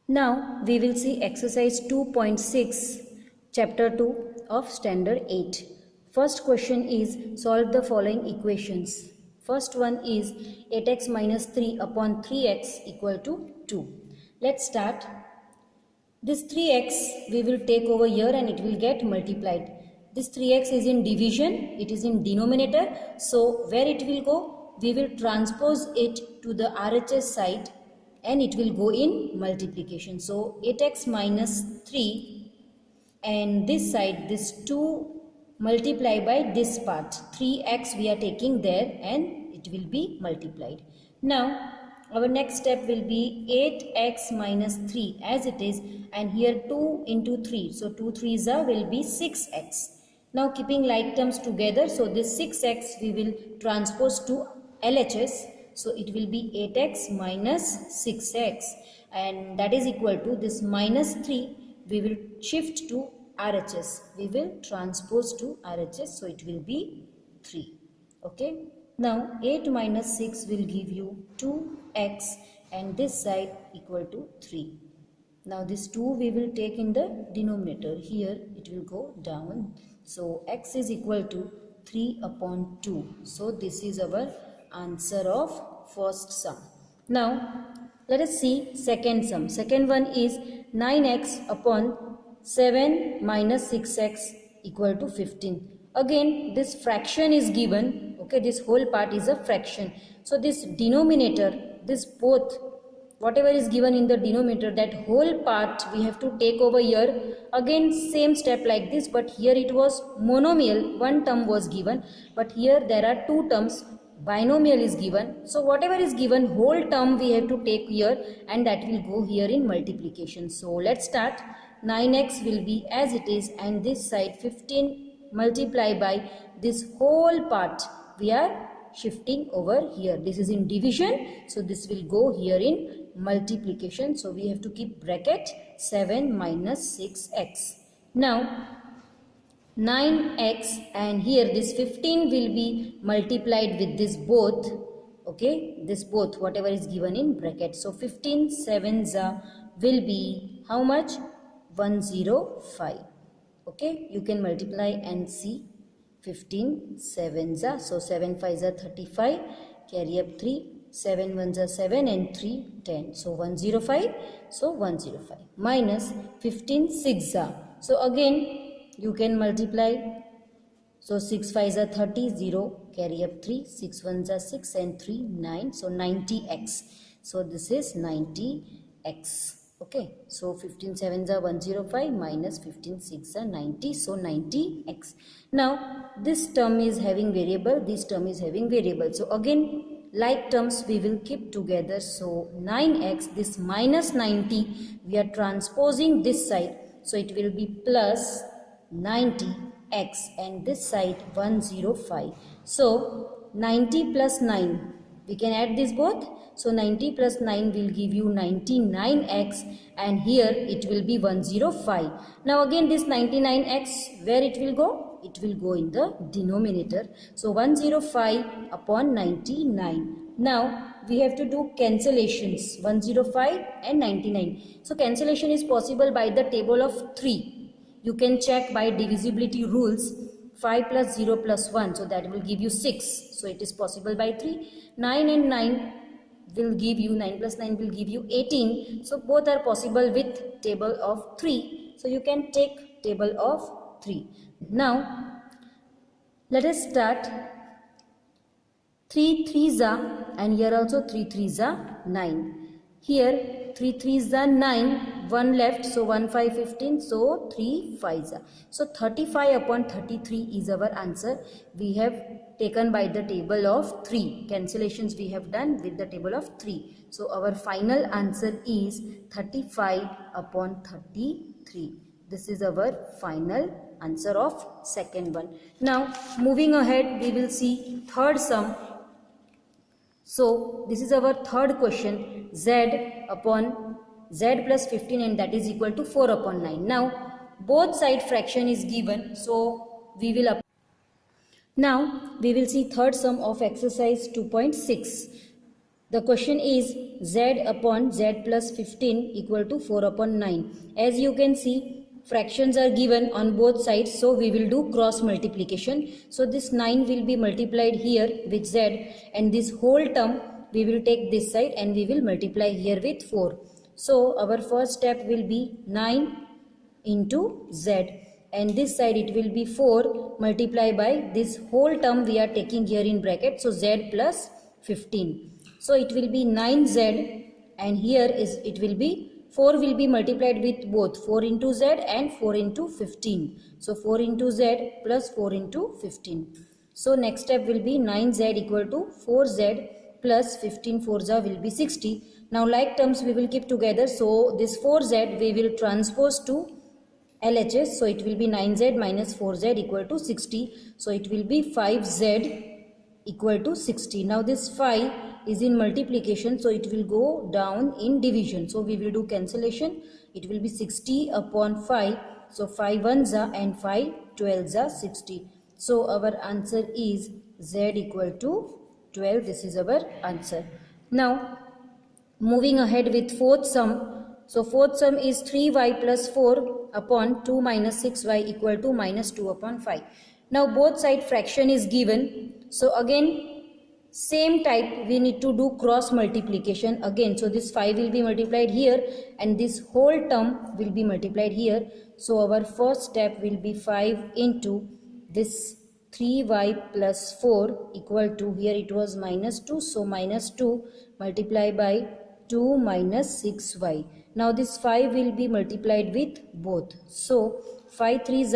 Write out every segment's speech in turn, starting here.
Now we will see exercise 2.6 chapter 2 of standard 8. First question is solve the following equations. First one is 8x minus 3 upon 3x equal to 2. Let's start. This 3x we will take over here and it will get multiplied. This 3x is in division, it is in denominator. So where it will go? We will transpose it to the RHS side and it will go in multiplication. So 8x minus 3 and this side, this 2 multiply by this part. 3x we are taking there and it will be multiplied. Now our next step will be 8x minus 3 as it is, and here 2 into 3. So 2 3s will be 6x. Now keeping like terms together, so this 6x we will transpose to LHS. So it will be 8x minus 6x, and that is equal to this minus 3 we will shift to RHS. We will transpose to RHS, so it will be 3. Okay. Now 8 minus 6 will give you 2x and this side equal to 3. Now this 2 we will take in the denominator. Here it will go down. So x is equal to 3 upon 2. So this is our answer of first sum. Now let us see second sum. Second one is 9x upon 7 minus 6x equal to 15. Again this fraction is given. Okay, this whole part is a fraction. So this denominator, this both, whatever is given in the denominator, that whole part we have to take over here. Again same step like this, but here it was monomial, one term was given, but here there are two terms, binomial is given. So whatever is given, whole term we have to take here and that will go here in multiplication. So let's start. 9x will be as it is and this side 15 multiply by this whole part we are shifting over here. This is in division, so this will go here in multiplication. So we have to keep bracket 7 minus 6x. Now 9x and here this 15 will be multiplied with this both. Okay, this both whatever is given in bracket. So 15 7s will be how much? 105. Okay, you can multiply and see. 15 7s, so 7 5s are 35, carry up 3, 7 1s are 7 and 3 10, so 105, so 105 minus 15 6s, so again you can multiply. So 6 5s are 30, 0, carry up 3, 6 1s are 6 and 3 9, so 90x. So this is 90x. Okay, so 15 7s are 105 minus 15 6 are 90, so 90x. Now this term is having variable, this term is having variable, so again like terms we will keep together. So 9x, this minus 90 we are transposing this side, so it will be plus 90x and this side 105. So 90 plus 9, we can add this both. So 90 plus 9 will give you 99x and here it will be 105. Now again this 99x, where it will go? It will go in the denominator. So 105 upon 99. Now we have to do cancellations, 105 and 99. So cancellation is possible by the table of 3. You can check by divisibility rules. 5 plus 0 plus 1, so that will give you 6. So it is possible by 3. 9 and 9 will give you, 9 plus 9 will give you 18. So both are possible with table of 3. So you can take table of 3. Now let us start. 3 3s are, and here also 3 3s are 9. Here 3 3s are 9, 1 left, so 1 5 15, so 3 5s are. So 35 upon 33 is our answer. We have taken by the table of 3. Cancellations we have done with the table of 3. So our final answer is 35 upon 33. This is our final answer of second one. Now moving ahead, we will see third sum. So this is our third question, z upon z plus 15 and that is equal to 4 upon 9. Now both side fraction is given, so we will now we will see third sum of exercise 2.6. The question is z upon z plus 15 equal to 4 upon 9. As you can see, fractions are given on both sides, so we will do cross multiplication. So this 9 will be multiplied here with z, and this whole term we will take this side and we will multiply here with 4. So our first step will be 9 into z, and this side it will be 4 multiplied by this whole term we are taking here in bracket, so z plus 15. So it will be 9z, and here is it will be 4 will be multiplied with both 4 into z and 4 into 15. So 4 into z plus 4 into 15. So next step will be 9z equal to 4z plus 15 4z will be 60. Now like terms we will keep together. So this 4z we will transpose to LHS. So it will be 9z minus 4z equal to 60. So it will be 5z equal to 60. Now this 5 is in multiplication, so it will go down in division. So we will do cancellation. It will be 60 upon 5. So 5 ones are and 5 12s are 60. So our answer is z equal to 12. This is our answer. Now moving ahead with fourth sum. So fourth sum is 3y plus 4 upon 2 minus 6y equal to minus 2 upon 5. Now both side fraction is given. So again same type we need to do cross multiplication again. So this 5 will be multiplied here and this whole term will be multiplied here. So our first step will be 5 into this 3y plus 4 equal to, here it was minus 2, so minus 2 multiplied by 2 minus 6y. Now this 5 will be multiplied with both. So 5 3s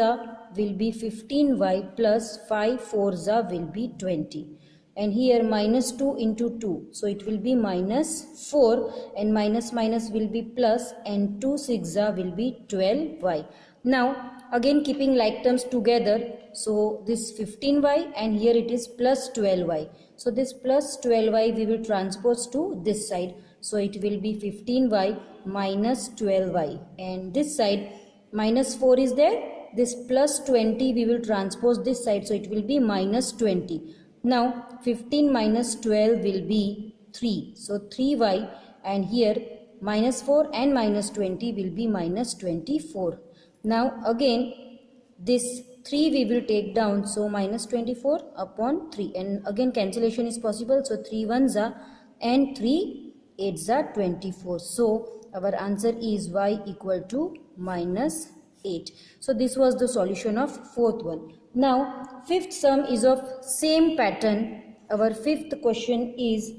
will be 15y plus 5 4s will be 20. And here minus 2 into 2. So it will be minus 4 and minus minus will be plus and 2 6 will be 12y. Now again keeping like terms together. So this 15y and here it is plus 12y. So this plus 12y we will transpose to this side. So it will be 15y minus 12y, and this side minus 4 is there. This plus 20 we will transpose this side, so it will be minus 20. Now 15 minus 12 will be 3. So 3y, and here minus 4 and minus 20 will be minus 24. Now again this 3 we will take down, so minus 24 upon 3, and again cancellation is possible. So 3 1s are and 3 8s are 24. So our answer is y equal to minus 8. So this was the solution of fourth one. Now fifth sum is of same pattern. Our fifth question is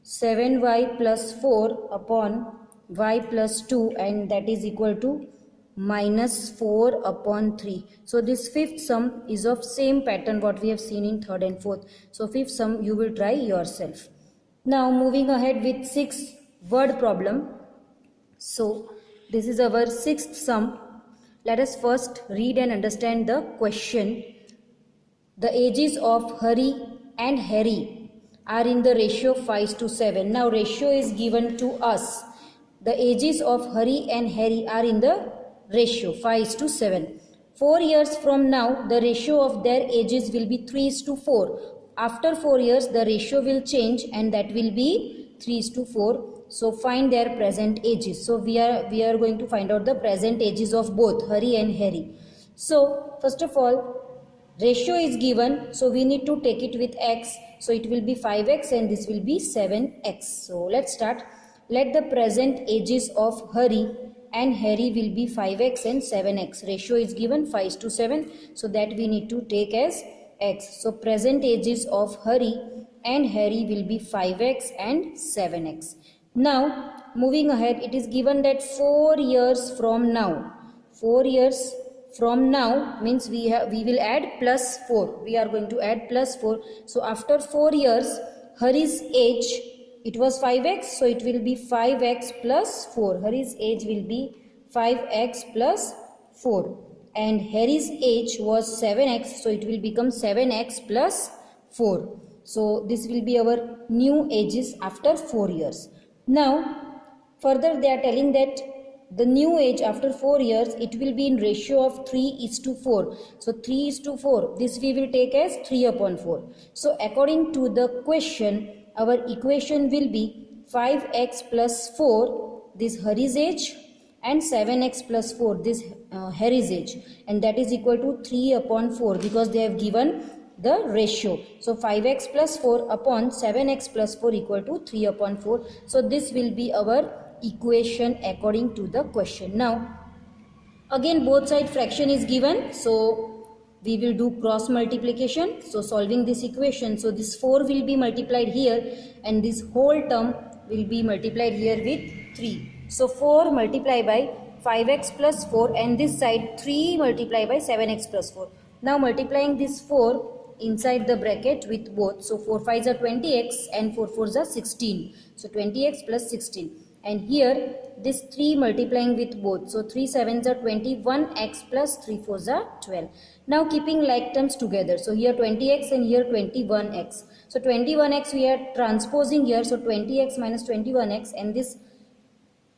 7y plus 4 upon y plus 2, and that is equal to minus 4 upon 3. So this fifth sum is of same pattern what we have seen in third and fourth. So fifth sum you will try yourself. Now moving ahead with sixth word problem. So this is our sixth sum. Let us first read and understand the question. The ages of Hari and Harry are in the ratio 5:7. Now ratio is given to us. The ages of Hari and Harry are in the ratio 5:7. 4 years from now, the ratio of their ages will be 3:4. After 4 years, the ratio will change and that will be 3:4. So find their present ages. So we are going to find out the present ages of both Hari and Harry. So first of all, ratio is given, so we need to take it with x. So it will be 5x and this will be 7x. So let's start. Let the present ages of Hari and Harry will be 5x and 7x. Ratio is given 5:7, so that we need to take as x. So present ages of Hari and Harry will be 5x and 7x. Now moving ahead, it is given that 4 years from now. 4 years from now means we will add plus 4. We are going to add plus 4. So after 4 years, Hari's age, it was 5x, so it will be 5x plus 4. Hari's age will be 5x plus 4. And Harry's age was 7x, so it will become 7x plus 4. So this will be our new ages after 4 years. Now further they are telling that the new age after 4 years, it will be in ratio of 3:4. So 3:4, this we will take as 3 upon 4. So according to the question, our equation will be 5x plus 4, this Hari's age, and 7x plus 4, this Harry's age, and that is equal to 3 upon 4 because they have given the ratio. So 5x plus 4 upon 7x plus 4 equal to 3 upon 4. So this will be our equation according to the question. Now again both side fraction is given, so we will do cross multiplication. So solving this equation, so this 4 will be multiplied here and this whole term will be multiplied here with 3. So 4 multiplied by 5x plus 4 and this side 3 multiplied by 7x plus 4. Now multiplying this 4 inside the bracket with both. So 4 5s are 20x and 4 4s are 16. So 20x plus 16. And here this 3 multiplying with both. So 3 7s are 21x plus 3 4s are 12. Now keeping like terms together. So here 20x and here 21x. So 21x we are transposing here. So 20x minus 21x and this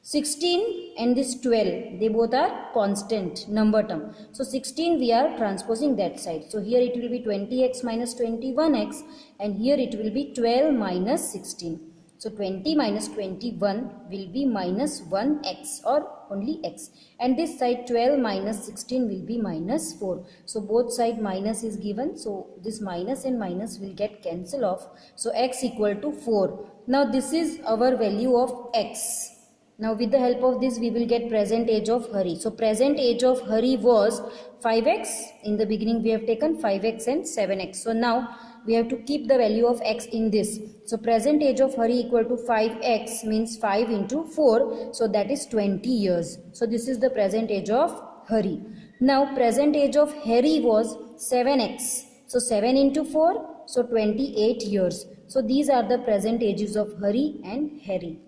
16 and this 12, they both are constant number term. So 16 we are transposing that side. So here it will be 20x minus 21x and here it will be 12 minus 16. So 20 minus 21 will be minus 1x or only x. And this side 12 minus 16 will be minus 4. So both side minus is given. So this minus and minus will get cancelled off. So x equal to 4. Now this is our value of x. Now with the help of this we will get present age of Hari. So present age of Hari was 5x. In the beginning we have taken 5x and 7x. So now we have to keep the value of x in this. So present age of Hari equal to 5x means 5 into 4. So that is 20 years. So this is the present age of Hari. Now present age of Harry was 7x. So 7 into 4. So 28 years. So these are the present ages of Hari and Harry.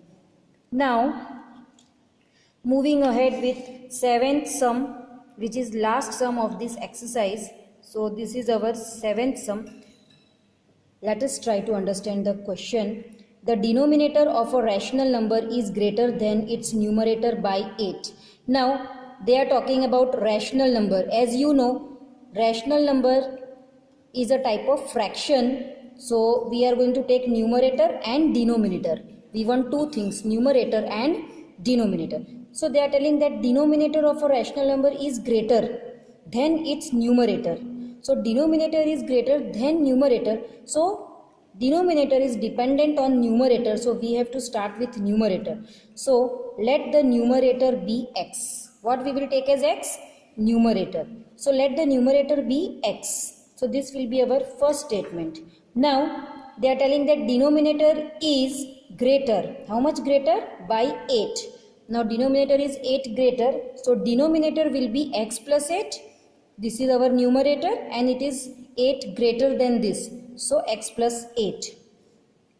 Now moving ahead with 7th sum, which is last sum of this exercise. So this is our 7th sum. Let us try to understand the question. The denominator of a rational number is greater than its numerator by 8. Now they are talking about rational number. As you know, rational number is a type of fraction. So we are going to take numerator and denominator. We want two things, numerator and denominator. So they are telling that denominator of a rational number is greater than its numerator. So denominator is greater than numerator. So denominator is dependent on numerator. So we have to start with numerator. So let the numerator be x. What we will take as x? Numerator. So let the numerator be x. So this will be our first statement. Now they are telling that denominator is greater. How much greater? By 8. Now denominator is 8 greater. So denominator will be x plus 8. This is our numerator and it is 8 greater than this. So x plus 8.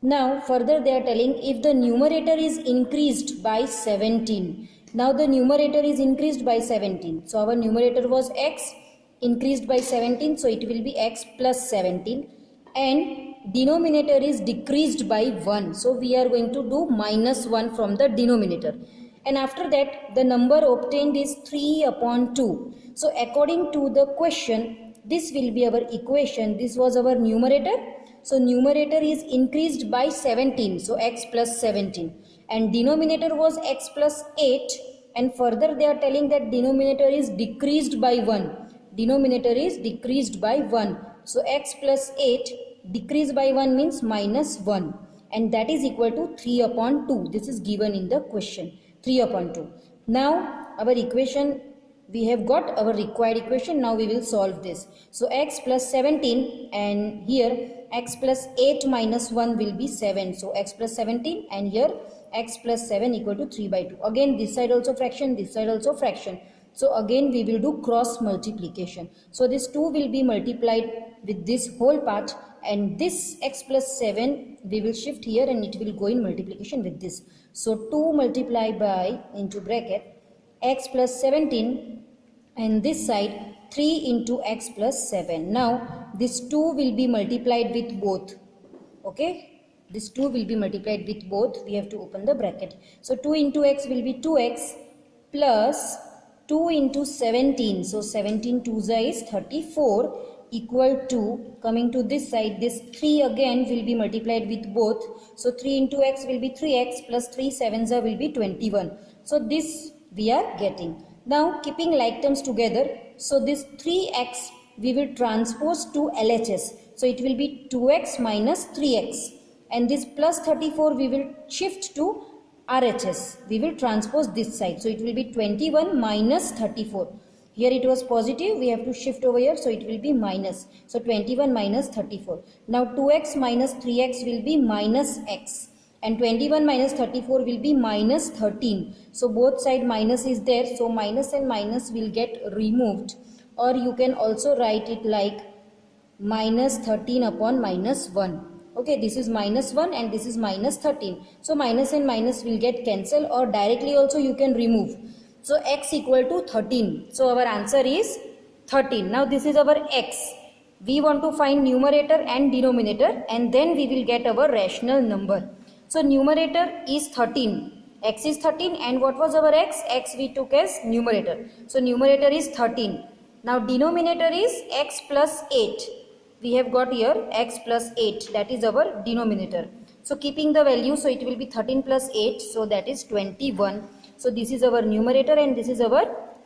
Now further they are telling if the numerator is increased by 17. Now the numerator is increased by 17. So our numerator was x increased by 17. So it will be x plus 17. And denominator is decreased by 1. So we are going to do minus 1 from the denominator. And after that the number obtained is 3 upon 2. So according to the question, this will be our equation. This was our numerator. So numerator is increased by 17. So x plus 17. And denominator was x plus 8. And further they are telling that denominator is decreased by 1. Denominator is decreased by 1. So x plus 8 decreased by 1 means minus 1. And that is equal to 3 upon 2. This is given in the question. 3 upon 2. Now our equation, we have got our required equation. Now we will solve this. So x plus 17 and here x plus 8 minus 1 will be 7. So x plus 17 and here x plus 7 equal to 3 by 2. Again this side also fraction, this side also fraction. So again we will do cross multiplication. So this 2 will be multiplied with this whole part and this x plus 7 we will shift here and it will go in multiplication with this. So 2 multiplied by into bracket x plus 17 and this side 3 into x plus 7. Now this 2 will be multiplied with both. Okay, this 2 will be multiplied with both. We have to open the bracket. So 2 into x will be 2x plus 2 into 17. So 17 2 is 34 equal to, coming to this side, this 3 again will be multiplied with both. So 3 into x will be 3x plus 3 sevens will be 21. So this we are getting. Now keeping like terms together, so this 3x we will transpose to LHS. So it will be 2x minus 3x, and this plus 34 we will shift to RHS. We will transpose this side. So it will be 21 minus 34. Here it was positive, we have to shift over here, so it will be minus. So 21 minus 34. Now 2x minus 3x will be minus x, and 21 minus 34 will be minus 13. So both side minus is there, so minus and minus will get removed, or you can also write it like minus 13 upon minus 1. Okay, this is minus 1 and this is minus 13. So minus and minus will get cancelled, or directly also you can remove. So x equal to 13. So our answer is 13. Now this is our x. We want to find numerator and denominator, and then we will get our rational number. So numerator is 13. X is 13, and what was our x? X we took as numerator. So numerator is 13. Now denominator is x plus 8. We have got here x plus 8, that is our denominator. So keeping the value, so it will be 13 plus 8, so that is 21. So this is our numerator and this is our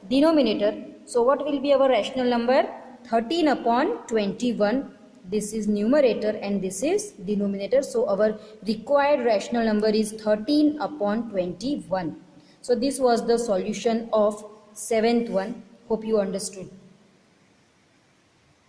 denominator. So what will be our rational number? 13 upon 21. This is numerator and this is denominator. So our required rational number is 13 upon 21. So this was the solution of 7th one. Hope you understood.